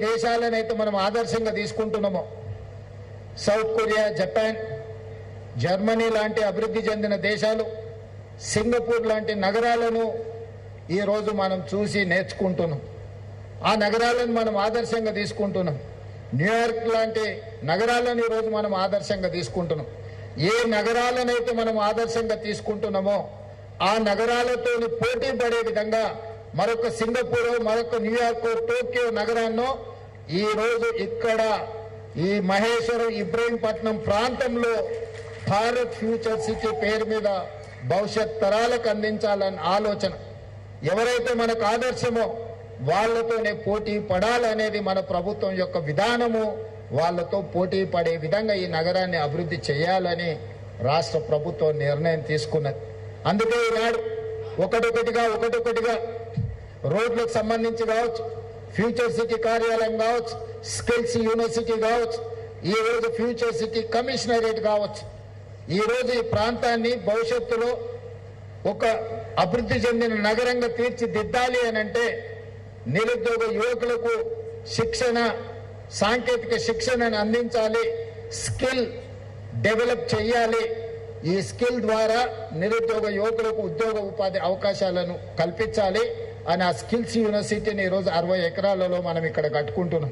దేశాలనైతే మనం ఆదర్శంగా తీసుకుంటున్నామో south Korea, Japan, Germany లాంటి అభివృద్ధి చెందిన దేశాలు, సింగపూర్ లాంటి నగరాలను ఈరోజు మనం చూసి నేర్చుకుంటున్నాం. ఆ నగరాలను మనం ఆదర్శంగా తీసుకుంటున్నాం. న్యూయార్క్ లాంటి నగరాలను ఈరోజు మనం ఆదర్శంగా తీసుకుంటున్నాం. ఏ నగరాలనైతే మనం ఆదర్శంగా తీసుకుంటున్నామో ఆ నగరాలతో పోటీ పడే విధంగా మరొక సింగపూర్, మరొక న్యూయార్క్, టోక్యో నగరాల్లో ఈరోజు ఇక్కడ ఈ మహేశ్వరం, ఇబ్రహీంపట్నం ప్రాంతంలో భారత్ ఫ్యూచర్ సిటీ పేరు మీద భవిష్యత్ తరాలకు అందించాలన్న ఆలోచన. ఎవరైతే మనకు ఆదర్శమో వాళ్లతోనే పోటీ పడాలనేది మన ప్రభుత్వం యొక్క విధానము. వాళ్లతో పోటీ పడే విధంగా ఈ నగరాన్ని అభివృద్ధి చేయాలని రాష్ట్ర ప్రభుత్వం నిర్ణయం తీసుకున్నది. అందుకే ఈనాడు ఒకటొకటిగా రోడ్లకు సంబంధించి కావచ్చు, ఫ్యూచర్ సిటీ కార్యాలయం కావచ్చు, స్కిల్స్ యూనివర్సిటీ కావచ్చు, ఈ రోజు ఫ్యూచర్ సిటీ కమిషనరేట్ కావచ్చు, ఈ రోజు ఈ ప్రాంతాన్ని భవిష్యత్తులో ఒక అభివృద్ధి చెందిన నగరంగా తీర్చిదిద్దాలి అని అంటే నిరుద్యోగ యువకులకు శిక్షణ, సాంకేతిక శిక్షణను అందించాలి, స్కిల్ డెవలప్ చేయాలి. ఈ స్కిల్ ద్వారా నిరుద్యోగ యువకులకు ఉద్యోగ ఉపాధి అవకాశాలను కల్పించాలి అని ఆ స్కిల్స్ యూనివర్సిటీని ఈరోజు 60 ఎకరాలలో మనం ఇక్కడ కట్టుకుంటున్నాం.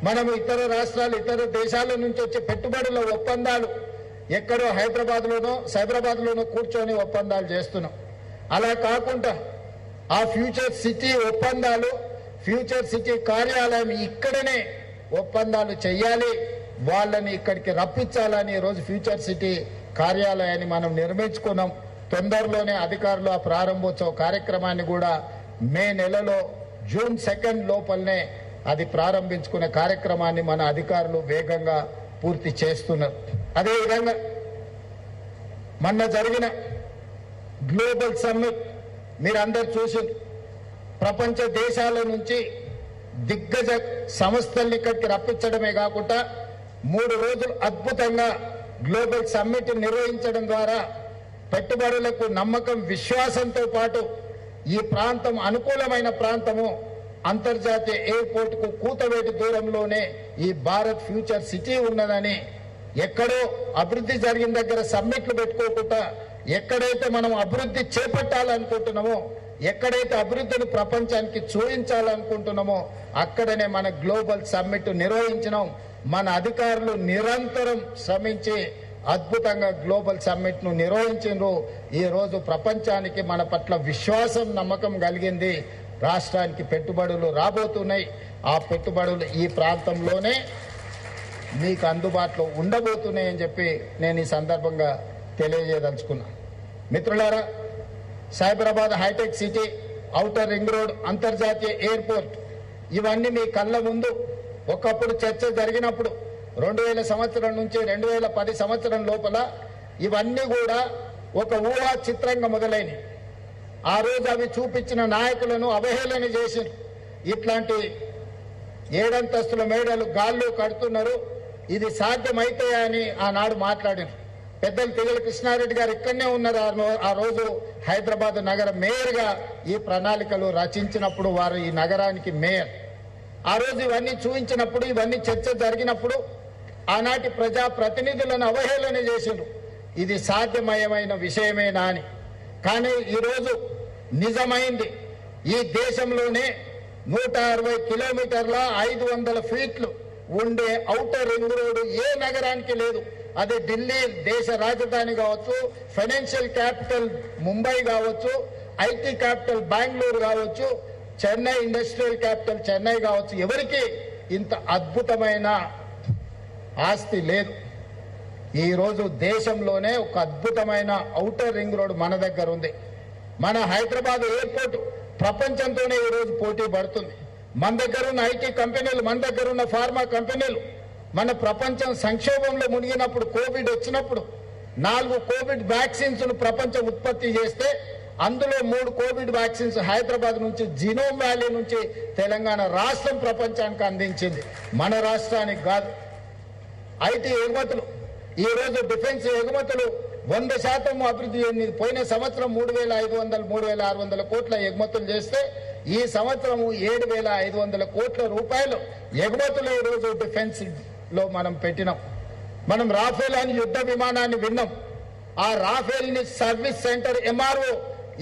మనం ఇతర రాష్ట్రాలు, ఇతర దేశాల నుంచి వచ్చే పెట్టుబడుల ఒప్పందాలు ఎక్కడో హైదరాబాద్లోనో, సైబరాబాద్లోనో కూర్చొని ఒప్పందాలు చేస్తున్నాం. అలా కాకుండా ఆ ఫ్యూచర్ సిటీ ఒప్పందాలు, ఫ్యూచర్ సిటీ కార్యాలయం ఇక్కడనే ఒప్పందాలు చేయాలి, వాళ్ళని ఇక్కడికి రప్పించాలని ఈరోజు ఫ్యూచర్ సిటీ కార్యాలయాన్ని మనం నిర్మించుకున్నాం. తొందరలోనే అధికారులు ఆ ప్రారంభోత్సవ కార్యక్రమాన్ని కూడా మే నెలలో జూన్ 2 లోపలనే అది ప్రారంభించుకునే కార్యక్రమాన్ని మన అధికారులు వేగంగా పూర్తి చేస్తున్నారు. అదేవిధంగా మొన్న జరిగిన గ్లోబల్ సమ్మిట్ మీరందరూ చూసి, ప్రపంచ దేశాల నుంచి దిగ్గజ సంస్థల్ని ఇక్కడికి రప్పించడమే కాకుండా 3 రోజులు అద్భుతంగా గ్లోబల్ సమ్మిట్ నిర్వహించడం ద్వారా పెట్టుబడులకు నమ్మకం, విశ్వాసంతో పాటు ఈ ప్రాంతం అనుకూలమైన ప్రాంతము, అంతర్జాతీయ ఎయిర్పోర్ట్ కు కూతవేటి దూరంలోనే ఈ భారత్ ఫ్యూచర్ సిటీ ఉన్నదని, ఎక్కడో అభివృద్ధి జరిగిన దగ్గర సమ్మిట్లు పెట్టుకోకుండా ఎక్కడైతే మనం అభివృద్ధి చేపట్టాలనుకుంటున్నామో, ఎక్కడైతే అభివృద్ధిని ప్రపంచానికి చూపించాలనుకుంటున్నామో అక్కడనే మన గ్లోబల్ సమ్మిట్ నిర్వహించినాం. మన అధికారులు నిరంతరం శ్రమించి అద్భుతంగా గ్లోబల్ సమ్మిట్ ను నిర్వహించారు. ఈ రోజు ప్రపంచానికి మన పట్ల విశ్వాసం, నమ్మకం కలిగింది. రాష్ట్రానికి పెట్టుబడులు రాబోతున్నాయి. ఆ పెట్టుబడులు ఈ ప్రాంతంలోనే మీకు అందుబాటులో ఉండబోతున్నాయని చెప్పి నేను ఈ సందర్భంగా తెలియజేయదలుచుకున్నా. మిత్రులారా, Cyberabad hitech city, outer ring road, అంతర్జాతీయ ఎయిర్పోర్ట్ ఇవన్నీ మీ కళ్ళ ముందు ఒకప్పుడు చర్చ జరిగినప్పుడు 2000 సంవత్సరం నుంచి 2010 సంవత్సరం లోపల ఇవన్నీ కూడా ఒక ఊహా చిత్రంగా మొదలైనవి. ఆ రోజు అవి చూపించిన నాయకులను అవహేళన చేసి ఇట్లాంటి 7 అంతస్తుల మేడలు గాల్లో కడుతున్నారు, ఇది సాధ్యమైతాయా అని ఆనాడు మాట్లాడారు. పెద్దలు తిగల కృష్ణారెడ్డి గారు ఇక్కడనే ఉన్నారు. ఆ రోజు హైదరాబాద్ నగర మేయర్గా ఈ ప్రణాళికలు రచించినప్పుడు వారు ఈ నగరానికి మేయర్. ఆ రోజు ఇవన్నీ చూపించినప్పుడు, ఇవన్నీ చర్చ జరిగినప్పుడు ఆనాటి ప్రజా ప్రతినిధులను అవహేళన చేసిండ్రు, ఇది సాధ్యమయమైన విషయమేనా అని. కానీ ఈరోజు నిజమైంది. ఈ దేశంలోనే 160 కిలోమీటర్ల 500 ఫీట్లు ఉండే ఔటర్ రింగ్ రోడ్డు ఏ నగరానికి లేదు. అది ఢిల్లీ దేశ రాజధాని కావచ్చు, ఫైనాన్షియల్ క్యాపిటల్ ముంబై కావచ్చు, ఐటీ క్యాపిటల్ బెంగళూరు కావచ్చు, చెన్నై ఇండస్ట్రియల్ క్యాపిటల్ చెన్నై కావచ్చు, ఎవరికి ఇంత అద్భుతమైన ఆస్తి లేదు. ఈరోజు దేశంలోనే ఒక అద్భుతమైన ఔటర్ రింగ్ రోడ్ మన దగ్గర ఉంది. మన హైదరాబాద్ ఎయిర్పోర్ట్ ప్రపంచంతోనే ఈరోజు పోటీ పడుతుంది. మన దగ్గర ఉన్న ఐటీ కంపెనీలు, మన దగ్గర ఉన్న ఫార్మా కంపెనీలు, మన ప్రపంచం సంక్షోభంలో మునిగినప్పుడు, కోవిడ్ వచ్చినప్పుడు 4 కోవిడ్ వ్యాక్సిన్స్ ప్రపంచం ఉత్పత్తి చేస్తే అందులో 3 కోవిడ్ వ్యాక్సిన్స్ హైదరాబాద్ నుంచి, జినోమ్ వ్యాలీ నుంచి తెలంగాణ రాష్ట్రం ప్రపంచానికి అందించింది, మన రాష్ట్రానికి కాదు. ఐటీ ఎగుమతులు, ఈ రోజు డిఫెన్స్ ఎగుమతులు 100% అభివృద్ధి చెందింది. పోయిన సంవత్సరం 3500, 3600 కోట్ల ఎగుమతులు చేస్తే ఈ సంవత్సరము 7,500 కోట్ల రూపాయలు ఎగుమతులు ఈరోజు డిఫెన్స్ లో మనం పెట్టినాం. మనం రాఫేల్ అని యుద్ధ విమానాన్ని విన్నాం. ఆ రాఫేల్ ని సర్వీస్ సెంటర్ ఎంఆర్ఓ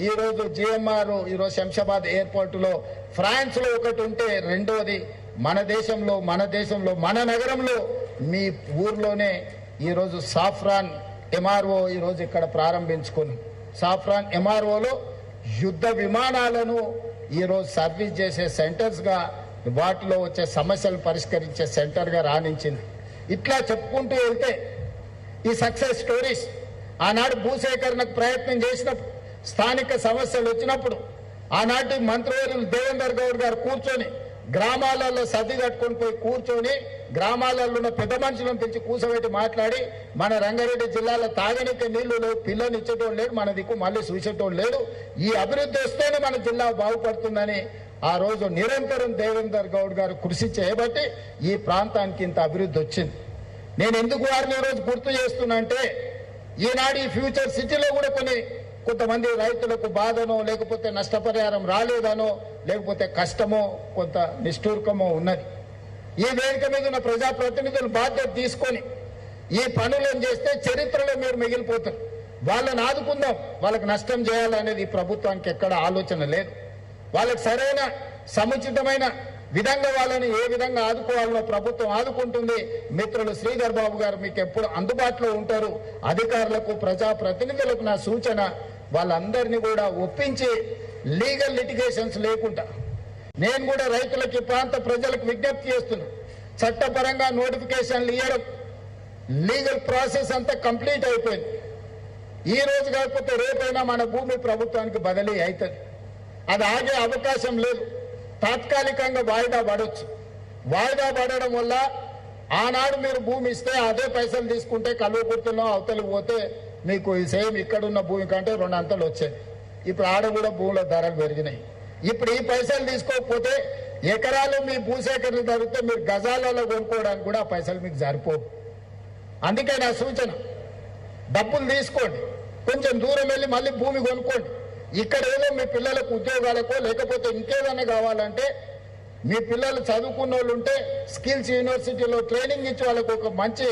ఈరోజు జిఎంఆర్ ఈరోజు శంషాబాద్ ఎయిర్పోర్ట్ లో ఫ్రాన్స్ లో ఒకటి ఉంటే రెండోది మన దేశంలో మన నగరంలో మీ ఊర్లోనే ఈరోజు సాఫ్రాన్ ఎంఆర్ఓ ఈరోజు ఇక్కడ ప్రారంభించుకున్నాం. సాఫ్రాన్ ఎంఆర్ఓలో యుద్ధ విమానాలను ఈరోజు సర్వీస్ చేసే సెంటర్స్ గా వాటిలో వచ్చే సమస్యలు పరిష్కరించే సెంటర్ గా రాణించింది. ఇట్లా చెప్పుకుంటూ వెళ్తే ఈ సక్సెస్ స్టోరీస్ ఆనాడు భూసేకరణకు ప్రయత్నం చేసినప్పుడు స్థానిక సమస్యలు వచ్చినప్పుడు ఆనాటి మంత్రివర్యులు దేవేందర్ గౌడ్ గారు కూర్చొని గ్రామాలలో సర్ది కట్టుకొని పోయి కూర్చొని గ్రామాలలో ఉన్న పెద్ద మనుషులను పిలిచి కూర్చోబెట్టి మాట్లాడి మన రంగారెడ్డి జిల్లాలో తాగనీకి నీళ్లు లేవు, పిల్లని ఇచ్చేటోడు లేడు, మన దిక్కు మళ్ళీ చూసేటోడు లేడు, ఈ అభివృద్ధి వస్తేనే మన జిల్లా బాగుపడుతుందని ఆ రోజు నిరంతరం దేవేందర్ గౌడ్ గారు కృషి చేయబట్టి ఈ ప్రాంతానికి ఇంత అభివృద్ధి వచ్చింది. నేను ఎందుకు వారిని ఈరోజు గుర్తు చేస్తున్నా అంటే ఈనాడు ఈ ఫ్యూచర్ సిటీలో కూడా కొంతమంది రైతులకు బాధనో లేకపోతే నష్టపరిహారం రాలేదనో లేకపోతే కష్టమో కొంత నిష్ఠూర్కమో ఉన్నది. ఈ వేదిక మీద ఉన్న ప్రజాప్రతినిధులు బాధ్యత తీసుకొని ఈ పనులను చేస్తే చరిత్రలో మీరు మిగిలిపోతారు. వాళ్ళని ఆదుకుందాం, వాళ్ళకి నష్టం చేయాలనేది ఈ ప్రభుత్వానికి ఎక్కడ ఆలోచన లేదు. వాళ్ళకి సరైన సముచితమైన విధంగా వాళ్ళని ఏ విధంగా ఆదుకోవాలనో ప్రభుత్వం ఆదుకుంటుంది. మిత్రులు శ్రీధర్ బాబు గారు మీకు ఎప్పుడు అందుబాటులో ఉంటారు. అధికారులకు ప్రజాప్రతినిధులకు నా సూచన, వాళ్ళందరినీ కూడా ఒప్పించి లీగల్ లిటిగేషన్స్ లేకుండా నేను కూడా రైతులకి ప్రాంత ప్రజలకు విజ్ఞప్తి చేస్తున్నా. చట్టపరంగా నోటిఫికేషన్లు ఇవ్వడం లీగల్ ప్రాసెస్ అంతా కంప్లీట్ అయిపోయింది. ఈ రోజు కాకపోతే రేపైనా మన భూమి ప్రభుత్వానికి బదిలీ అవుతుంది. అది ఆగే అవకాశం లేదు. తాత్కాలికంగా వాయిదా పడవచ్చు. వాయిదా పడడం వల్ల ఆనాడు మీరు భూమి ఇస్తే అదే పైసలు తీసుకుంటే కల్వకుర్తిలో అవతలికి పోతే మీకు ఈ సేమ్ ఇక్కడున్న భూమి కంటే 2 అంతలు వచ్చేది. ఇప్పుడు ఆడ కూడా భూముల ధరలు పెరిగినాయి. ఇప్పుడు ఈ పైసలు తీసుకోకపోతే ఎకరాలు మీ భూసేకరణ జరిగితే మీరు గజాలలో కొనుక్కోవడానికి కూడా ఆ పైసలు మీకు సరిపోవు. అందుకే నా సూచన, డబ్బులు తీసుకోండి, కొంచెం దూరం వెళ్ళి మళ్ళీ భూమి కొనుక్కోండి. ఇక్కడ ఏదో మీ పిల్లలకు ఉద్యోగాలకో లేకపోతే ఇంకేదైనా కావాలంటే మీ పిల్లలు చదువుకున్న వాళ్ళు ఉంటే స్కిల్స్ యూనివర్సిటీలో ట్రైనింగ్ ఇచ్చి వాళ్ళకు ఒక మంచి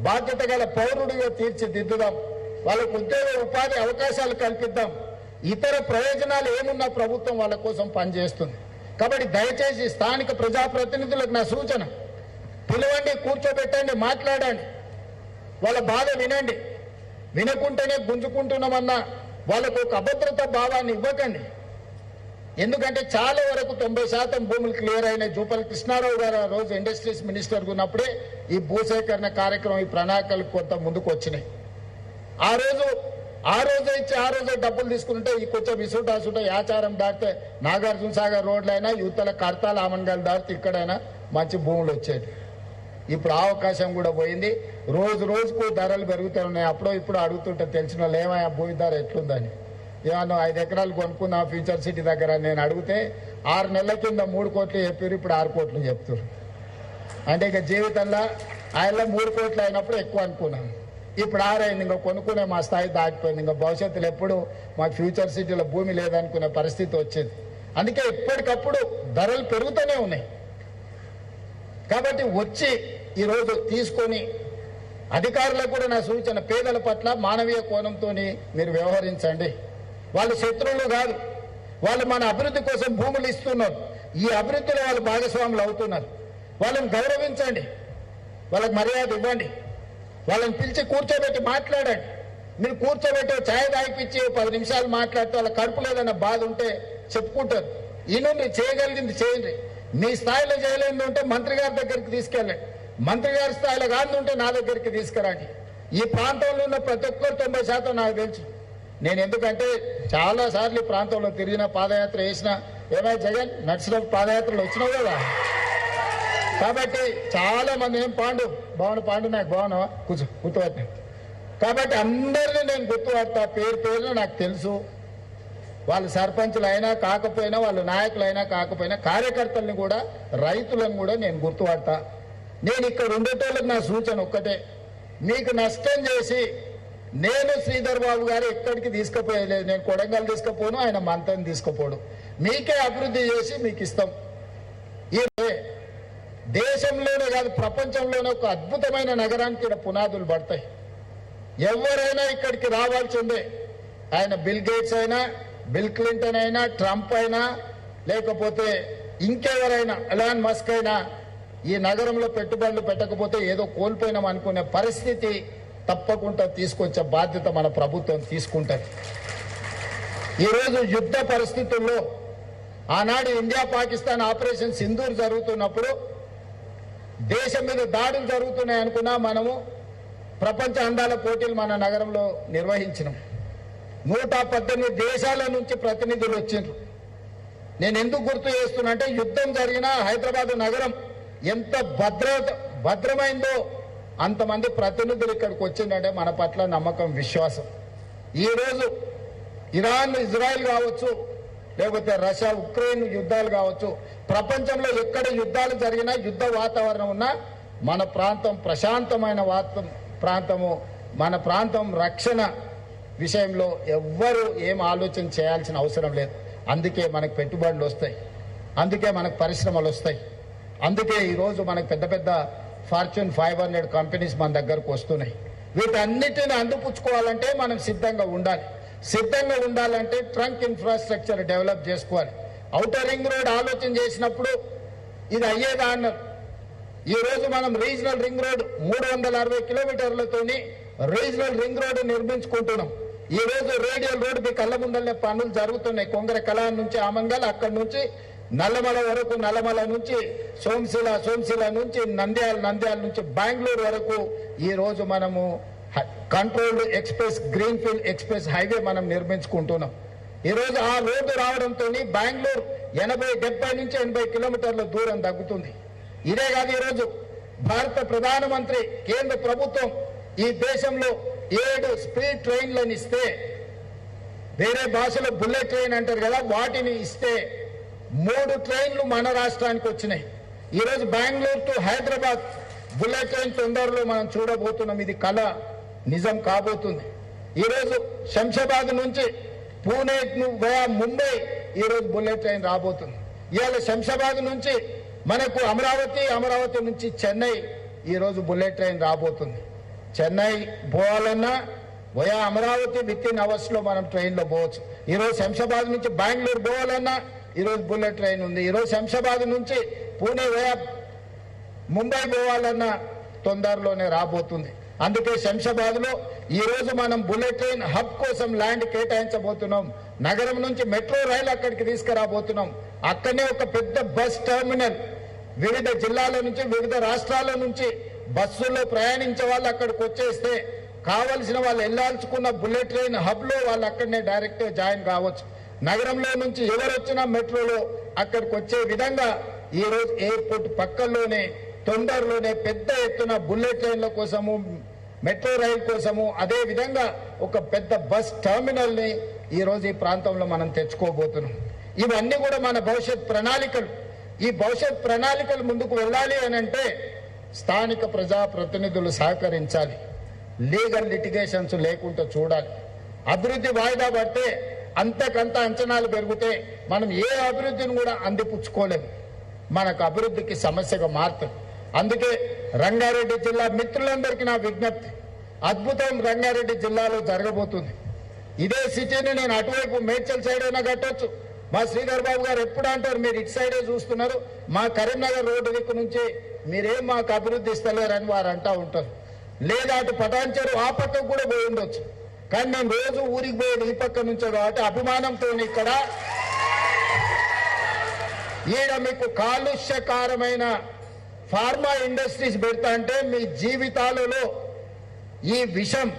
బాధ్యత గల పౌరుడిగా తీర్చిదిద్దుదాం. వాళ్ళకు ఉద్యోగ ఉపాధి అవకాశాలు కల్పిద్దాం. ఇతర ప్రయోజనాలు ఏమున్నా ప్రభుత్వం వాళ్ళ కోసం పనిచేస్తుంది. కాబట్టి దయచేసి స్థానిక ప్రజాప్రతినిధులకు నా సూచన, పిలవండి, కూర్చోబెట్టండి, మాట్లాడండి, వాళ్ళ బాధ వినండి. వినకుంటేనే గుంజుకుంటున్నామన్నా వాళ్ళకు ఒక అభద్రత భావాన్ని ఇవ్వకండి. ఎందుకంటే చాలా వరకు 90% భూములు క్లియర్ అయిన జూపల్లి కృష్ణారావు గారు ఆ రోజు ఇండస్ట్రీస్ మినిస్టర్ ఉన్నప్పుడే ఈ భూసేకరణ కార్యక్రమం ఈ ప్రణాళికలు కొంత ముందుకు వచ్చినాయి. ఆ రోజు ఇచ్చి ఆ రోజే డబ్బులు తీసుకుంటే ఈ కొంచెం విసుటాసుట ఆచారం దాటితే నాగార్జున సాగర్ రోడ్లైనా యువతల కర్తాల ఆమన్గాలు దాటితే ఇక్కడైనా మంచి భూములు వచ్చేది. ఇప్పుడు ఆ అవకాశం కూడా పోయింది. రోజుకు ధరలు పెరుగుతూ ఉన్నాయి. అప్పుడో ఇప్పుడు అడుగుతుంటే తెలిసిన వాళ్ళు ఏమయ్యా భూమి ధర ఎట్లుందని, ఏమన్నా 5 ఎకరాలు కొనుక్కున్నా ఫ్యూచర్ సిటీ దగ్గర నేను అడిగితే 6 నెలల కింద 3 కోట్లు చెప్పారు, ఇప్పుడు 6 కోట్లు చెప్తారు. అంటే ఇక జీవితంలో ఆయనలో 3 కోట్లు అయినప్పుడు ఎక్కువ అనుకున్నాను, ఇప్పుడు 6 అయింది. ఇంకా కొనుక్కునే మా స్థాయి దాటిపోయింది. ఇంకా భవిష్యత్తులో ఎప్పుడు మాకు ఫ్యూచర్ సిటీలో భూమి లేదనుకునే పరిస్థితి వచ్చేది. అందుకే ఎప్పటికప్పుడు ధరలు పెరుగుతూనే ఉన్నాయి. కాబట్టి వచ్చి ఈరోజు తీసుకొని అధికారులకు కూడా నా సూచన, పేదల పట్ల మానవీయ కోణంతో మీరు వ్యవహరించండి. వాళ్ళు శత్రువులు కాదు, వాళ్ళు మన అభివృద్ధి కోసం భూములు ఇస్తున్నారు. ఈ అభివృద్ధిలో వాళ్ళు భాగస్వాములు అవుతున్నారు. వాళ్ళని గౌరవించండి, వాళ్ళకి మర్యాద ఇవ్వండి, వాళ్ళని పిలిచి కూర్చోబెట్టి మాట్లాడండి. మీరు కూర్చోబెట్టి ఛాయ్ తాగిపించి 10 నిమిషాలు మాట్లాడితే వాళ్ళ కడుపు లేదన్న బాధ ఉంటే చెప్పుకుంటారు. ఈ నుండి చేయగలిగింది చేయండి. మీ స్థాయిలో చేయలేని ఉంటే మంత్రి గారి దగ్గరికి తీసుకెళ్ళండి, మంత్రి గారి స్థాయిలో కాదు ఉంటే నా దగ్గరికి తీసుకురండి. ఈ ప్రాంతంలో ఉన్న ప్రతి ఒక్కరు 90% నాకు తెలుసు. నేను ఎందుకంటే చాలా సార్లు ఈ ప్రాంతంలో తిరిగిన, పాదయాత్ర చేసిన. ఏమైనా జగన్ నడిచిన పాదయాత్రలు వచ్చినావు కదా, కాబట్టి చాలా మంది ఏం పాండు నాకు బాగున్నావా గుర్తుపట్టిన. కాబట్టి అందరినీ నేను గుర్తుపడతా, పేరున నాకు తెలుసు. వాళ్ళు సర్పంచులు అయినా కాకపోయినా, వాళ్ళు నాయకులైనా కాకపోయినా, కార్యకర్తల్ని కూడా రైతులను కూడా నేను గుర్తుపడతా. నేను ఇక్కడ ఉండేటోళ్ళకి నా సూచన ఒక్కటే, మీకు నష్టం చేసి నేను శ్రీధర్ బాబు గారు ఎక్కడికి తీసుకుపోయలేదు. నేను కొడంగల్ తీసుకుపోను, ఆయన మంతని తీసుకుపోడు. మీకే అభివృద్ధి చేసి మీకు ఇస్తాం. ఈ దేశంలోనే కాదు ప్రపంచంలోనే ఒక అద్భుతమైన నగరానికి ఇక్కడ పునాదులు పడతాయి. ఎవరైనా ఇక్కడికి రావాల్సిందే. ఆయన బిల్ గేట్స్ అయినా, బిల్ క్లింటన్ అయినా, ట్రంప్ అయినా, లేకపోతే ఇంకెవరైనా ఎలాన్ మస్క్ అయినా ఈ నగరంలో పెట్టుబడులు పెట్టకపోతే ఏదో కోల్పోయినాం అనుకునే పరిస్థితి తప్పకుండా తీసుకొచ్చే బాధ్యత మన ప్రభుత్వం తీసుకుంటుంది. ఈరోజు యుద్ధ పరిస్థితుల్లో ఆనాడు ఇండియా పాకిస్తాన్ ఆపరేషన్ సింధూర్ జరుగుతున్నప్పుడు దేశం మీద దాడులు జరుగుతున్నాయి అనుకున్నా మనము ప్రపంచ అందాల పోటీలు మన నగరంలో నిర్వహించినాం. 118 దేశాల నుంచి ప్రతినిధులు వచ్చిండ్రు. నేను ఎందుకు గుర్తు చేస్తున్నా అంటే యుద్ధం జరిగిన హైదరాబాద్ నగరం ఎంత భద్రమైందో అంతమంది ప్రతినిధులు ఇక్కడికి వచ్చిందంటే మన పట్ల నమ్మకం, విశ్వాసం. ఈరోజు ఇరాన్, ఇజ్రాయెల్ కావచ్చు, లేకపోతే రష్యా, ఉక్రెయిన్ యుద్ధాలు కావచ్చు, ప్రపంచంలో ఎక్కడ యుద్ధాలు జరిగినా, యుద్ధ వాతావరణం ఉన్నా మన ప్రాంతం ప్రశాంతమైన ప్రాంతము. మన ప్రాంతం రక్షణ విషయంలో ఎవ్వరూ ఏం ఆలోచన చేయాల్సిన అవసరం లేదు. అందుకే మనకు పెట్టుబడులు వస్తాయి, అందుకే మనకు పరిశ్రమలు వస్తాయి, అందుకే ఈరోజు మనకు పెద్ద పెద్ద ఫార్చ్యూన్ 500 కంపెనీస్ మన దగ్గరకు వస్తున్నాయి. వీటన్నిటిని అందిపుచ్చుకోవాలంటే మనం సిద్ధంగా ఉండాలి. సిద్ధంగా ఉండాలంటే ట్రంక్ ఇన్ఫ్రాస్ట్రక్చర్ డెవలప్ చేసుకోవాలి. ఔటర్ రింగ్ రోడ్ ఆలోచన చేసినప్పుడు ఇది అయ్యేదా అన్నారు. ఈ రోజు మనం రీజనల్ రింగ్ రోడ్ 360 కిలోమీటర్లతోని రీజనల్ రింగ్ రోడ్ నిర్మించుకుంటున్నాం. ఈ రోజు రేడియల్ రోడ్ మీ కళ్ళ ముందరనే పనులు జరుగుతున్నాయి. కొంగర కళా నుంచి ఆమంగల్, అక్కడి నుంచి నల్లమల వరకు, నల్లమల నుంచి సోమశిల నుంచి నంద్యాల నుంచి బెంగళూరు వరకు ఈ రోజు మనము controlled express, greenfield express highway మనం నిర్మించుకుంటున్నాం. ఈ రోజు ఆ రోడ్డు రావడంతో బెంగళూరు 70 నుంచి 80 కిలోమీటర్ల దూరం తగ్గుతుంది. ఇదే కాదు, ఈరోజు భారత ప్రధానమంత్రి, కేంద్ర ప్రభుత్వం ఈ దేశంలో 7 స్పీడ్ ట్రైన్లను ఇస్తే, వేరే భాషలో బుల్లెట్ ట్రైన్ అంటారు కదా, వాటిని ఇస్తే 3 ట్రైన్లు మన రాష్ట్రానికి వచ్చినాయి. ఈరోజు Bengaluru to Hyderabad bullet train తొందరలో మనం చూడబోతున్నాం. ఇది కళ నిజం కాబోతుంది. ఈరోజు శంషాబాద్ నుంచి పూణే వయా ముంబై ఈరోజు బుల్లెట్ ట్రైన్ రాబోతుంది. ఇవాళ శంషాబాద్ నుంచి మనకు అమరావతి నుంచి చెన్నై ఈరోజు బుల్లెట్ ట్రైన్ రాబోతుంది. చెన్నై పోవాలన్నా వయా అమరావతి విత్-ఇన్ అవర్స్ లో మనం ట్రైన్లో పోవచ్చు. ఈరోజు శంషాబాద్ నుంచి బెంగళూరు పోవాలన్నా ఈరోజు బుల్లెట్ ట్రైన్ ఉంది. ఈరోజు శంషాబాద్ నుంచి పూణే వయా ముంబై పోవాలన్నా తొందరలోనే రాబోతుంది. అందుకే శంషాబాద్ లో ఈ రోజు మనం బుల్లెట్ ట్రైన్ హబ్ కోసం ల్యాండ్ కేటాయించబోతున్నాం. నగరం నుంచి మెట్రో రైలు అక్కడికి తీసుకురాబోతున్నాం. అక్కడనే ఒక పెద్ద బస్ టెర్మినల్, వివిధ జిల్లాల నుంచి, వివిధ రాష్ట్రాల నుంచి బస్సుల్లో ప్రయాణించే వాళ్ళు అక్కడికి వచ్చేస్తే కావలసిన వాళ్ళు వెళ్లాల్సుకున్న బుల్లెట్ ట్రైన్ హబ్ లో వాళ్ళు అక్కడనే డైరెక్ట్ జాయిన్ కావచ్చు. నగరంలో నుంచి ఎవరు వచ్చినా మెట్రోలో అక్కడికి వచ్చే విధంగా ఈ రోజు ఎయిర్పోర్ట్ పక్కల్లోనే తొందరలోనే పెద్ద ఎత్తున బుల్లెట్ ట్రైన్ల కోసము, మెట్రో రైలు కోసము, అదే విధంగా ఒక పెద్ద బస్ టెర్మినల్ ని ఈ రోజు ఈ ప్రాంతంలో మనం తెచ్చుకోబోతున్నాం. ఇవన్నీ కూడా మన భవిష్యత్ ప్రణాళికలు. ఈ భవిష్యత్ ప్రణాళికలు ముందుకు వెళ్ళాలి అని అంటే స్థానిక ప్రజాప్రతినిధులు సహకరించాలి. లీగల్ లిటిగేషన్స్ లేకుండా చూడాలి. అభివృద్ధి వాయిదా పడితే అంతకంత అంచనాలు పెరిగితే మనం ఏ అభివృద్ధిని కూడా అందిపుచ్చుకోలేము. మనకు అభివృద్ధికి సమస్యగా మారుతుంది. అందుకే రంగారెడ్డి జిల్లా మిత్రులందరికీ నా విజ్ఞప్తి, అద్భుతం రంగారెడ్డి జిల్లాలో జరగబోతుంది. ఇదే సిటీని నేను అటువైపు మేడ్చల్ సైడ్ అయినా కట్టొచ్చు. మా శ్రీధర్ బాబు గారు ఎప్పుడు అంటారు, మీరు ఇటు సైడే చూస్తున్నారు, మా కరీంనగర్ రోడ్డు దిక్కు నుంచి మీరేం మాకు అభివృద్ధి ఇస్తలేరని వారు అంటూ ఉంటారు. లేదా అటు పటాన్చెరు ఆ పక్కకు కూడా పోయి ఉండొచ్చు. కానీ నేను రోజు ఊరికి పోయేది ఈ పక్క నుంచో కాబట్టి అభిమానంతో ఇక్కడ ఈడ మీకు కాలుష్యకారమైన ఫార్మా ఇండస్ట్రీస్ పెడతా అంటే మీ జీవితాలలో ఈ విషం,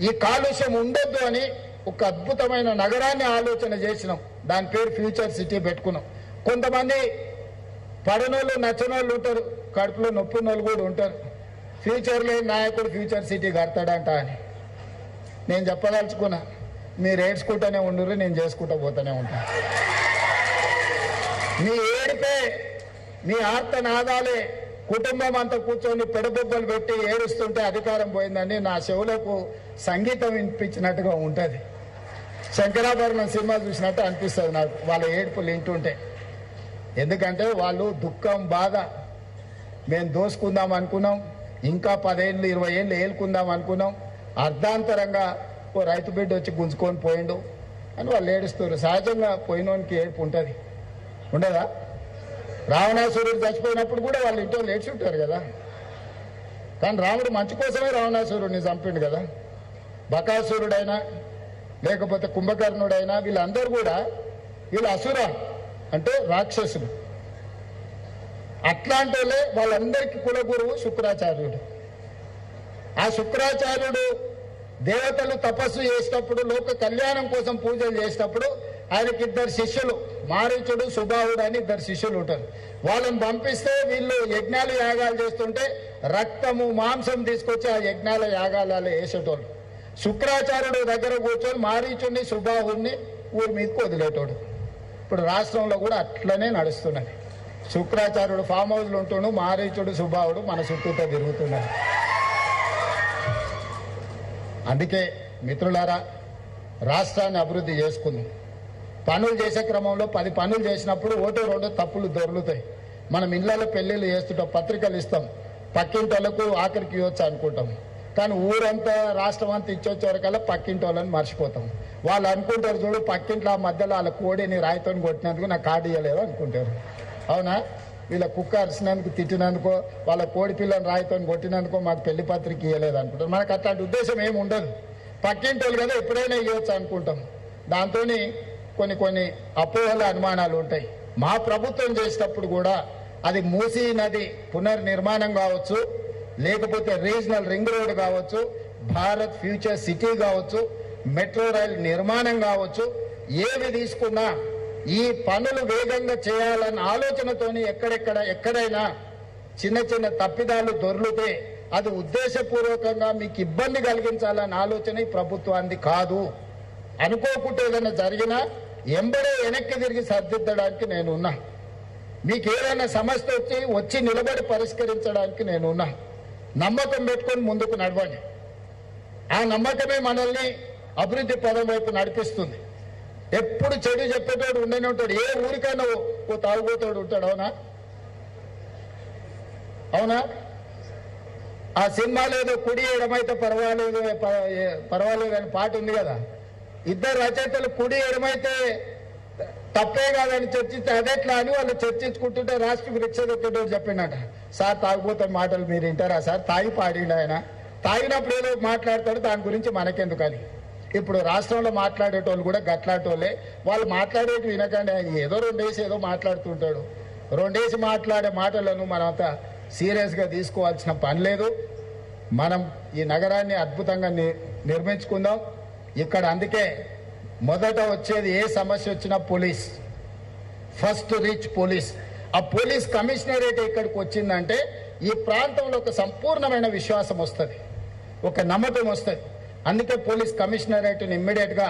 ఈ కాలుష్యం ఉండొద్దు అని ఒక అద్భుతమైన నగరాన్ని ఆలోచన చేసినాం. దాని పేరు ఫ్యూచర్ సిటీ పెట్టుకున్నాం. కొంతమంది పడనోళ్ళు నచ్చనోళ్ళు ఉంటారు, కడుపులో నొప్పున్నోళ్ళు కూడా ఉంటారు. ఫ్యూచర్లో నాయకుడు ఫ్యూచర్ సిటీ కడతాడంట అని నేను చెప్పదలుచుకున్నా. మీరు ఏడ్చుకుంటూనే ఉండరు, నేను చేసుకుంటూ పోతూనే ఉంటాను. మీ ఏడిపే, మీ ఆర్తనాదాలే కుటుంబం అంతా కూర్చొని పెడబొబ్బలు పెట్టి ఏడుస్తుంటే అధికారం పోయిందని నా చెవులకు సంగీతం వినిపించినట్టుగా ఉంటుంది. శంకరాభరణం సినిమా చూసినట్టు అనిపిస్తుంది నాకు వాళ్ళ ఏడుపులు వింటుంటే. ఎందుకంటే వాళ్ళు దుఃఖం, బాధ, మేము దోసుకుందాం అనుకున్నాం, ఇంకా 10 ఏళ్ళు 20 ఏళ్ళు ఏలుకుందాం అనుకున్నాం, అర్ధాంతరంగా ఓ రైతు బిడ్డ వచ్చి గుంజుకొని పోయిండు అని వాళ్ళు ఏడుస్తారు. సహజంగా పోయినోనికి ఏడుపు ఉంటుంది, ఉండదా? రావణాసురుడు చచ్చిపోయినప్పుడు కూడా వాళ్ళు ఇంట్లో లేచి ఉంటారు కదా. కానీ రాముడు మంచి కోసమే రావణాసురుడిని చంపిండు కదా. బకాసురుడైనా లేకపోతే కుంభకర్ణుడైనా వీళ్ళందరూ కూడా వీళ్ళు అసుర అంటే రాక్షసుడు. అట్లాంటి వాళ్ళందరికీ కులగురువు శుక్రాచార్యుడు. ఆ శుక్రాచార్యుడు దేవతలు తపస్సు చేసేటప్పుడు, లోక కళ్యాణం కోసం పూజలు చేసేటప్పుడు ఆయనకి 2 శిష్యులు, మారీచుడు, సుబాహుడు అని 2 శిష్యులు ఉంటారు. వాళ్ళని పంపిస్తే వీళ్ళు యజ్ఞాలు యాగాలు చేస్తుంటే రక్తము మాంసం తీసుకొచ్చి ఆ యజ్ఞాల యాగాలలో వేసేటోళ్ళు. శుక్రాచార్యుడు దగ్గర కూర్చొని మారీచుడిని సుబాహుడిని ఊరి మీదకి వదిలేటోడు. ఇప్పుడు రాష్ట్రంలో కూడా అట్లనే నడుస్తున్నది. శుక్రాచార్యుడు ఫామ్ హౌస్లు ఉంటుండు, మారీచుడు సుబాహుడు మన చుట్టూతో తిరుగుతున్నారు. అందుకే మిత్రులారా, రాష్ట్రాన్ని అభివృద్ధి చేసుకుందాం. పనులు చేసే క్రమంలో 10 పనులు చేసినప్పుడు 1-2 తప్పులు దొరుకుతాయి. మనం ఇళ్లలో పెళ్లిళ్ళు చేస్తుంటాం, పత్రికలు ఇస్తాం, పక్కింటోళ్లకు ఆఖరికి ఇవ్వచ్చు అనుకుంటాం. కానీ ఊరంతా రాష్ట్రం అంతా ఇచ్చొచ్చేవరకల్లా పక్కింటోళ్ళని మర్చిపోతాం. వాళ్ళు అనుకుంటారు, చూడు పక్కింట్లో ఆ మధ్యలో వాళ్ళ కోడిని రాయితో కొట్టినందుకు నాకు కార్డు ఇవ్వలేదు అనుకుంటారు. అవునా? వీళ్ళ కుక్క అరిసినందుకు, తిట్టినందుకో, వాళ్ళ కోడి పిల్లని రాయితో కొట్టినందుకో మాకు పెళ్లి పత్రిక ఇవ్వలేదు అనుకుంటారు. మనకు అట్లాంటి ఉద్దేశం ఏమి ఉండదు. పక్కింటోళ్ళు కదా ఎప్పుడైనా ఇవ్వచ్చు అనుకుంటాం. దాంతో కొన్ని అపోహల అనుమానాలు ఉంటాయి. మా ప్రభుత్వం చేసేటప్పుడు కూడా అది మూసీ నది పునర్నిర్మాణం కావచ్చు, లేకపోతే రీజనల్ రింగ్ రోడ్ కావచ్చు, భారత్ ఫ్యూచర్ సిటీ కావచ్చు, మెట్రో రైల్ నిర్మాణం కావచ్చు, ఏవి తీసుకున్నా ఈ పనులు వేగంగా చేయాలన్న ఆలోచనతోని ఎక్కడైనా చిన్న తప్పిదాలు దొర్లితే అది ఉద్దేశపూర్వకంగా మీకు ఇబ్బంది కలిగించాలన్న ఆలోచన ఈ ప్రభుత్వానికి కాదు. అనుకోకుండా ఏదైనా జరిగినా ఎంబడే వెనక్కి తిరిగి సర్దిద్దడానికి నేనున్నా. మీకు ఏదైనా సమస్య వచ్చి నిలబడి పరిష్కరించడానికి నేనున్నా. నమ్మకం పెట్టుకొని ముందుకు నడవండి. ఆ నమ్మకమే మనల్ని అభివృద్ధి పదం వైపు నడిపిస్తుంది. ఎప్పుడు చెడు చెప్పేటోడు ఉండనే ఉంటాడు. ఏ ఊరికైనా ఓ తాగుబోతాడు ఉంటాడు. అవునా? ఆ సినిమాలో ఏదో కుడి ఎడమైతే పర్వాలేదు అని పాట ఉంది కదా. 2 రచయితలు కుడి ఎడమైతే తప్పే కాదని చర్చిస్తే అదెట్లా అని వాళ్ళు చర్చించుకుంటుంటే రాష్ట్రకి రిక్ష దొక్కేటోడు చెప్పిండట, సార్ తాగుబోతే మాటలు మీరు వింటారా సార్? తాగి పాడిండు ఆయన. తాగినప్పుడు ఏదో మాట్లాడతాడు, దాని గురించి మనకెందుకని. ఇప్పుడు రాష్ట్రంలో మాట్లాడేటోళ్ళు కూడా గట్లాటోళ్ళే. వాళ్ళు మాట్లాడేటి వినకండి, ఆయన ఏదో 2 వేసి ఏదో మాట్లాడుతుంటాడు. 2 వేసి మాట్లాడే మాటలను మనంతా సీరియస్గా తీసుకోవాల్సిన పని లేదు. మనం ఈ నగరాన్ని అద్భుతంగా నిర్మించుకుందాం. ఇక్కడ అందుకే మొదట వచ్చేది ఏ సమస్య వచ్చినా పోలీస్, ఫస్ట్ రీచ్ పోలీస్. ఆ పోలీస్ కమిషనరేట్ ఇక్కడికి వచ్చిందంటే ఈ ప్రాంతంలో ఒక సంపూర్ణమైన విశ్వాసం వస్తుంది, ఒక నమ్మకం వస్తుంది. అందుకే పోలీస్ కమిషనరేట్ని ఇమ్మీడియట్ గా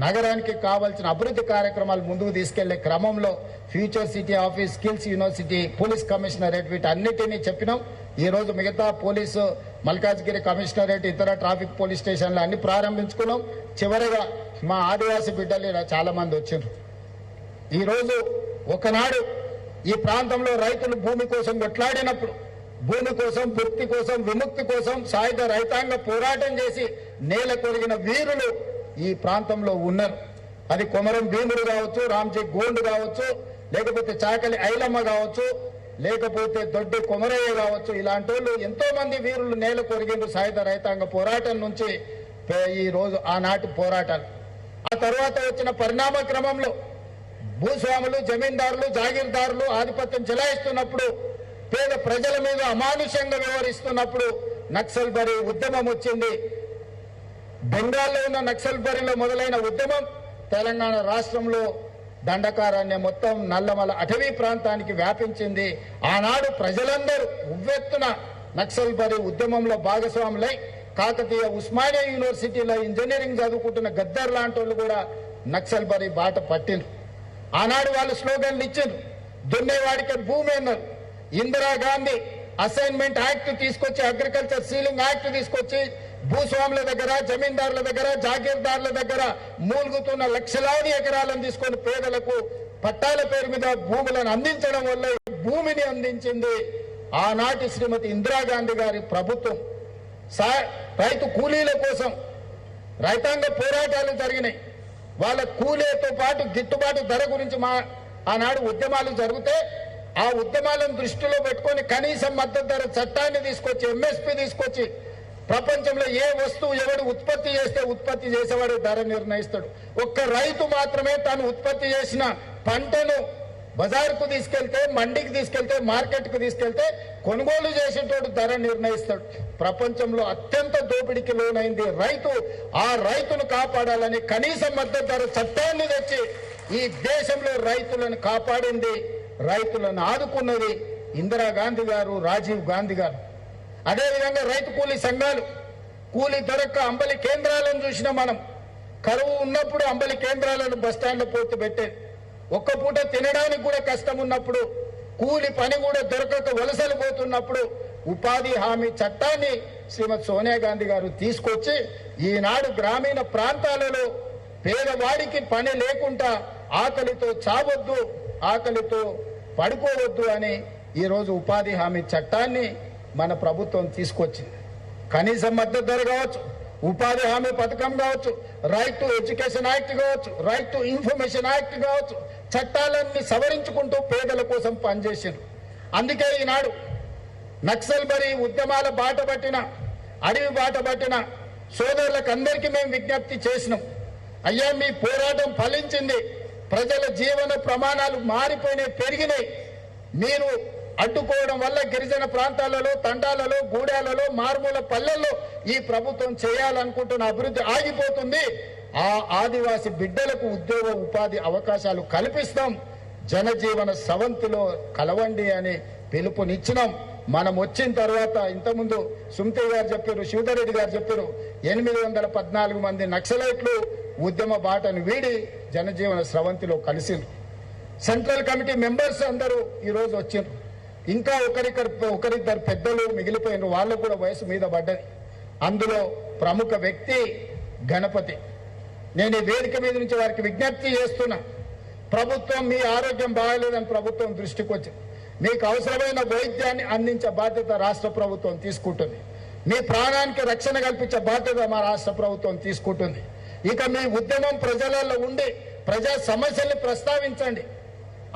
నగరానికి కావాల్సిన అభివృద్ధి కార్యక్రమాలు ముందుకు తీసుకెళ్లే క్రమంలో future city office, skills university, police commissionerate వీటన్నిటినీ చెప్పినాం. ఈ రోజు మిగతా పోలీసు మల్కాజ్గిరి కమిషనరేట్, ఇతర ట్రాఫిక్ పోలీస్ స్టేషన్లు అన్ని ప్రారంభించుకున్నాం. చివరిగా మా ఆదివాసీ బిడ్డలు ఇలా చాలా మంది వచ్చారు. ఈరోజు ఒకనాడు ఈ ప్రాంతంలో రైతులు భూమి కోసం కొట్లాడినప్పుడు, భూమి కోసం, భక్తి కోసం, విముక్తి కోసం సాయుధ రైతాంగ పోరాటం చేసి నేల కొరిగిన వీరులు ఈ ప్రాంతంలో ఉన్నారు. అది కొమరం భీముడు కావచ్చు, రామ్జీ గోండు కావచ్చు, లేకపోతే చాకలి ఐలమ్మ కావచ్చు, లేకపోతే దొడ్డి కొమరయ్య కావచ్చు. ఇలాంటి వాళ్ళు ఎంతో మంది వీరులు నేల కొరిగిండ్రు సాయుధ రైతాంగ పోరాటం నుంచి. ఈ రోజు ఆనాటి పోరాటాలు, ఆ తర్వాత వచ్చిన పరిణామ క్రమంలో భూస్వాములు, జమీందారులు, జాగీర్దారులు ఆధిపత్యం చెలాయిస్తున్నప్పుడు, పేద ప్రజల మీద అమానుషంగా వ్యవహరిస్తున్నప్పుడు నక్సల్ బరి ఉద్యమం వచ్చింది. బెంగాల్లో ఉన్న నక్సల్ బరిలో మొదలైన ఉద్యమం తెలంగాణ రాష్ట్రంలో దండకారాన్ని మొత్తం నల్లమల అటవీ ప్రాంతానికి వ్యాపించింది. ఆనాడు ప్రజలందరూ ఉవ్వెత్తున నక్సల్ బరి ఉద్యమంలో భాగస్వాములై కాకతీయ ఉస్మానియా యూనివర్సిటీలో ఇంజనీరింగ్ చదువుకుంటున్న గద్దర్ లాంటి వాళ్ళు కూడా నక్సల్ బరి బాట పట్టిండ్రు. ఆనాడు వాళ్ళు స్లోగన్లు ఇచ్చిండ్రు, దున్నేవాడికి భూమి అన్నారు. ఇందిరాగాంధీ అసైన్మెంట్ యాక్ట్ తీసుకొచ్చి, అగ్రికల్చర్ సీలింగ్ యాక్ట్ తీసుకొచ్చి భూస్వాముల దగ్గర, జమీందారుల దగ్గర, జాగీర్దారుల దగ్గర మూలుగుతున్న లక్షలాది ఎకరాలను తీసుకొని పేదలకు పట్టాల పేరు మీద భూములను అందించడం వల్ల భూమిని అందించింది ఆనాటి శ్రీమతి ఇందిరాగాంధీ గారి ప్రభుత్వం. రైతు కూలీల కోసం రైతాంగ పోరాటాలు జరిగినాయి. వాళ్ళ కూలీతో పాటు గిట్టుబాటు ధర గురించి ఆనాడు ఉద్యమాలు జరిగితే ఆ ఉద్యమాలను దృష్టిలో పెట్టుకొని కనీసం మద్దతు ధర చట్టాన్ని తీసుకొచ్చి, ఎంఎస్పీ తీసుకొచ్చి, ప్రపంచంలో ఏ వస్తువు ఎవడు ఉత్పత్తి చేస్తే ఉత్పత్తి చేసేవాడు ధర నిర్ణయిస్తాడు. ఒక్క రైతు మాత్రమే తాను ఉత్పత్తి చేసిన పంటను బజార్కు తీసుకెళ్తే, మండికి తీసుకెళ్తే, మార్కెట్కు తీసుకెళ్తే కొనుగోలు చేసేటోడు ధర నిర్ణయిస్తాడు. ప్రపంచంలో అత్యంత దోపిడీకి లోనైంది రైతు. ఆ రైతును కాపాడాలని కనీస మద్దతు ధర చట్టాన్ని తెచ్చి ఈ దేశంలో రైతులను కాపాడింది, రైతులను ఆదుకున్నది ఇందిరాగాంధీ గారు, రాజీవ్ గాంధీ గారు. అదేవిధంగా రైతు కూలీ సంఘాలు, కూలీ దొరక్క అంబలి కేంద్రాలను చూసినా మనం. కరువు ఉన్నప్పుడు అంబలి కేంద్రాలను బస్టాండ్లో పోటీ పెట్టేది. ఒక్క పూట తినడానికి కూడా కష్టం ఉన్నప్పుడు, కూలి పని కూడా దొరకక వలసలు పోతున్నప్పుడు ఉపాధి హామీ చట్టాన్ని శ్రీమతి సోనియా గాంధీ గారు తీసుకొచ్చి ఈనాడు గ్రామీణ ప్రాంతాలలో పేదవాడికి పని లేకుండా ఆకలితో చావద్దు, ఆకలితో పడుకోవద్దు అని ఈరోజు ఉపాధి హామీ చట్టాన్ని మన ప్రభుత్వం తీసుకొచ్చింది. కనీస మద్దతు ధర కావచ్చు, ఉపాధి హామీ పథకం కావచ్చు, రైట్ టు ఎడ్యుకేషన్ యాక్ట్ కావచ్చు, రైట్ టు ఇన్ఫర్మేషన్ యాక్ట్ కావచ్చు, చట్టాలన్నీ సవరించుకుంటూ పేదల కోసం పనిచేసారు. అందుకే ఈనాడు నక్సల్ బరి ఉద్యమాల బాట పట్టిన, అడవి బాట పట్టిన సోదరులకు అందరికీ మేము విజ్ఞప్తి చేసినాం. అయ్యా, మీ పోరాటం ఫలించింది. ప్రజల జీవన ప్రమాణాలు మారిపోయినాయి, పెరిగినాయి. మీరు అడ్డుకోవడం వల్ల గిరిజన ప్రాంతాలలో, తండాలలో, గూడాలలో, మారుమూల పల్లెల్లో ఈ ప్రభుత్వం చేయాలనుకుంటున్న అభివృద్ధి ఆగిపోతుంది. ఆ ఆదివాసి బిడ్డలకు ఉద్యోగ ఉపాధి అవకాశాలు కల్పిస్తాం, జనజీవన స్రవంతిలో కలవండి అని పిలుపునిచ్చినాం. మనం వచ్చిన తర్వాత ఇంతకుముందు సుమతి గారు చెప్పారు, శివధరెడ్డి గారు చెప్పారు, 814 మంది నక్సలైట్లు ఉద్యమ బాటను వీడి జనజీవన స్రవంతిలో సెంట్రల్ కమిటీ మెంబర్స్ అందరూ ఈరోజు వచ్చారు. ఇంకా ఒకరిద్దరు పెద్దలు మిగిలిపోయిన వాళ్ళకు కూడా వయసు మీద పడ్డది. అందులో ప్రముఖ వ్యక్తి గణపతి. నేను ఈ వేదిక మీద నుంచి వారికి విజ్ఞప్తి చేస్తున్నా. ప్రభుత్వం మీ ఆరోగ్యం బాగాలేదని ప్రభుత్వం దృష్టికి వచ్చింది. మీకు అవసరమైన వైద్యాన్ని అందించే బాధ్యత రాష్ట్ర ప్రభుత్వం తీసుకుంటుంది. మీ ప్రాణానికి రక్షణ కల్పించే బాధ్యత మా రాష్ట్ర ప్రభుత్వం తీసుకుంటుంది. ఇక మీ ఉద్యమం ప్రజలలో ఉండి ప్రజా సమస్యల్ని ప్రస్తావించండి,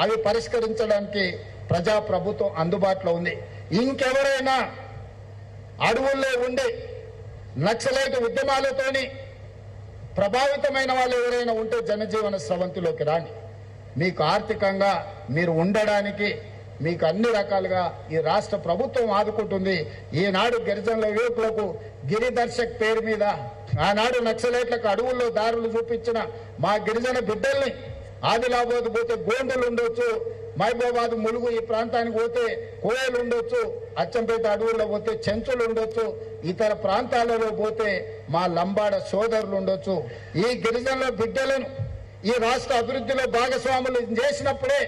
అవి పరిష్కరించడానికి ప్రజా ప్రభుత్వం అందుబాటులో ఉంది. ఇంకెవరైనా అడవుల్లో ఉండి నక్సలైట్ ఉద్యమాలతోని ప్రభావితమైన వాళ్ళు ఎవరైనా ఉంటే జనజీవన స్రవంతిలోకి రాండి. మీకు ఆర్థికంగా మీరు ఉండడానికి మీకు అన్ని రకాలుగా ఈ రాష్ట్ర ప్రభుత్వం ఆదుకుంటుంది. ఈనాడు గిరిజనుల యువకులకు గిరిదర్శక్ పేరు మీద ఆనాడు నక్సలైట్లకు అడవుల్లో దారులు చూపించిన మా గిరిజన బిడ్డల్ని ఆదిలాబాద్ పోతే గోండులు ఉండొచ్చు, మహబూబాబాద్ ములుగు ఈ ప్రాంతానికి పోతే కోయలు ఉండొచ్చు, అచ్చంపేట అడవుల్లో పోతే చెంచులు ఉండొచ్చు, ఇతర ప్రాంతాలలో పోతే మా లంబాడ సోదరులు ఉండొచ్చు. ఈ గిరిజనుల బిడ్డలను ఈ రాష్ట్ర అభివృద్ధిలో భాగస్వాములు చేసినప్పుడే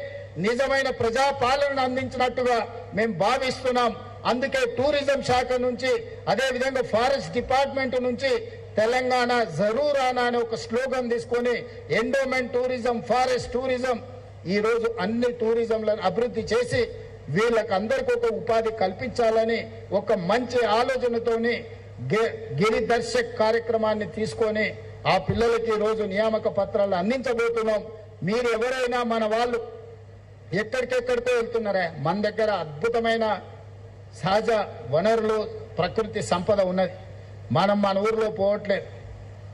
నిజమైన ప్రజాపాలనను అందించినట్టుగా మేము భావిస్తున్నాం. అందుకే టూరిజం శాఖ నుంచి, అదేవిధంగా ఫారెస్ట్ డిపార్ట్మెంట్ నుంచి తెలంగాణ జరూర్ ఆనా అనే ఒక స్లోగన్ తీసుకొని ఎండోమెంట్ టూరిజం, ఫారెస్ట్ టూరిజం, ఈ రోజు అన్ని టూరిజంలను అభివృద్ధి చేసి వీళ్ళకందరికీ ఒక ఉపాధి కల్పించాలని ఒక మంచి ఆలోచనతోని గిరి దర్శక్ కార్యక్రమాన్ని తీసుకొని ఆ పిల్లలకి రోజు నియామక పత్రాలు అందించబోతున్నాం. మీరు ఎవరైనా మన వాళ్ళు ఎక్కడికెక్కడికో వెళ్తున్నారా, మన దగ్గర అద్భుతమైన సహజ వనరులు, ప్రకృతి సంపద ఉన్నది. మనం మన ఊర్లో పోవట్లేదు.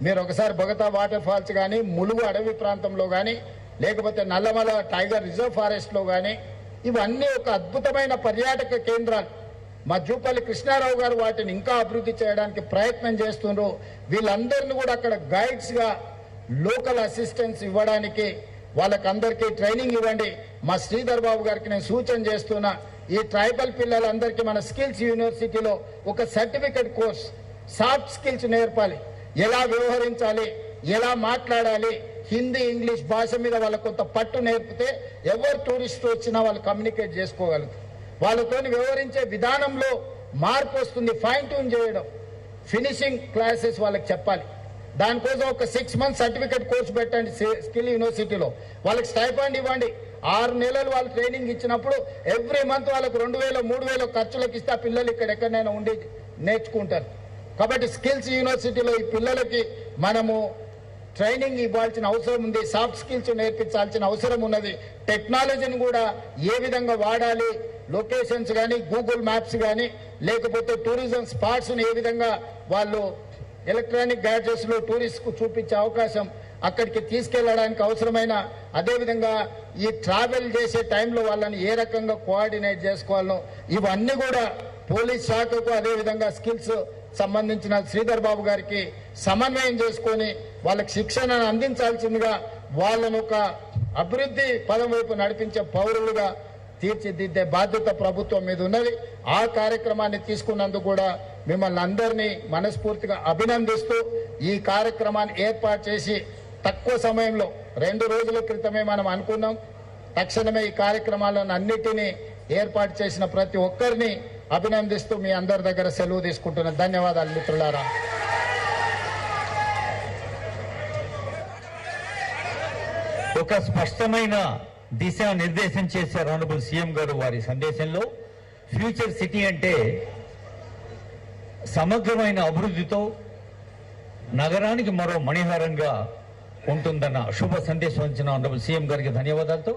మీరు ఒకసారి బొగతా వాటర్ ఫాల్స్ కానీ, ములుగు అడవి ప్రాంతంలో కానీ, లేకపోతే నల్లమల టైగర్ రిజర్వ్ ఫారెస్ట్ లో కానీ, ఇవన్నీ ఒక అద్భుతమైన పర్యాటక కేంద్రాలు. మా జూపల్లి కృష్ణారావు గారు వాటిని ఇంకా అభివృద్ధి చేయడానికి ప్రయత్నం చేస్తున్నారు. వీళ్ళందరినీ కూడా అక్కడ గైడ్స్ గా లోకల్ అసిస్టెన్స్ ఇవ్వడానికి వాళ్ళకందరికీ ట్రైనింగ్ ఇవ్వండి. మా శ్రీధర్ బాబు గారికి నేను సూచన చేస్తున్నా, ఈ ట్రైబల్ పిల్లలందరికీ మన స్కిల్స్ యూనివర్సిటీలో ఒక సర్టిఫికెట్ కోర్స్, సాఫ్ట్ స్కిల్స్ నేర్పాలి. ఎలా వ్యవహరించాలి, ఎలా మాట్లాడాలి, హిందీ ఇంగ్లీష్ భాష మీద వాళ్ళకు కొంత పట్టు నేర్పితే ఎవరు టూరిస్ట్ వచ్చినా వాళ్ళు కమ్యూనికేట్ చేసుకోగలుగుతారు. వాళ్ళతో వ్యవహరించే విధానంలో మార్పు వస్తుంది. ఫైన్ ట్యూన్ చేయడం, ఫినిషింగ్ క్లాసెస్ వాళ్ళకి చెప్పాలి. దానికోసం ఒక 6 months సర్టిఫికేట్ కోర్సు పెట్టండి స్కిల్ యూనివర్సిటీలో. వాళ్ళకి స్టైఫండ్ ఇవ్వండి. 6 నెలలు వాళ్ళు ట్రైనింగ్ ఇచ్చినప్పుడు ఎవ్రీ మంత్ వాళ్ళకు 2000 3000 ఖర్చులకు ఇస్తే ఆ పిల్లలు ఇక్కడ ఎక్కడైనా ఉండి నేర్చుకుంటారు. కాబట్టి స్కిల్స్ యూనివర్సిటీలో ఈ పిల్లలకి మనము ట్రైనింగ్ ఇవ్వాల్సిన అవసరం ఉంది. సాఫ్ట్ స్కిల్స్ నేర్పించాల్సిన అవసరం ఉన్నది. టెక్నాలజీని కూడా ఏ విధంగా వాడాలి, లొకేషన్స్ కానీ, గూగుల్ మ్యాప్స్ కానీ, లేకపోతే టూరిజం స్పాట్స్ని ఏ విధంగా వాళ్ళు ఎలక్ట్రానిక్ గ్యాడ్జెట్స్ లో టూరిస్ట్ కు చూపించే అవకాశం, అక్కడికి తీసుకెళ్లడానికి అవసరమైన, అదేవిధంగా ఈ ట్రావెల్ చేసే టైంలో వాళ్ళని ఏ రకంగా కోఆర్డినేట్ చేసుకోవాలో ఇవన్నీ కూడా పోలీస్ శాఖకు, అదేవిధంగా స్కిల్స్ సంబంధించిన శ్రీధర్ బాబు గారికి సమన్వయం చేసుకొని వాళ్ళకి శిక్షణను అందించాల్సిందిగా, వాళ్ళను ఒక అభివృద్ధి పదం వైపు నడిపించే పౌరులుగా తీర్చిదిద్దే బాధ్యత ప్రభుత్వం మీద ఉన్నది. ఆ కార్యక్రమాన్ని తీసుకున్నందుకు కూడా మిమ్మల్ని అందరినీ మనస్ఫూర్తిగా అభినందిస్తూ, ఈ కార్యక్రమాన్ని ఏర్పాటు చేసి తక్కువ సమయంలో 2 రోజుల క్రితమే మనం అనుకున్నాం. తక్షణమే ఈ కార్యక్రమాలను అన్నిటినీ ఏర్పాటు చేసిన ప్రతి ఒక్కరిని అభినందిస్తూ మీ అందరి దగ్గర సెలవు తీసుకుంటున్నాను. ధన్యవాదాలు మిత్రులారా. ఒక స్పష్టమైన దిశా నిర్దేశం చేశారు ఆనరబుల్ సీఎం గారు వారి సందేశంలో. ఫ్యూచర్ సిటీ అంటే సమగ్రమైన అభివృద్ధితో నగరానికి మరో మణిహారంగా ఉంటుందన్న శుభ సందేశం ఇచ్చిన ఆనరబుల్ సీఎం గారికి ధన్యవాదాలతో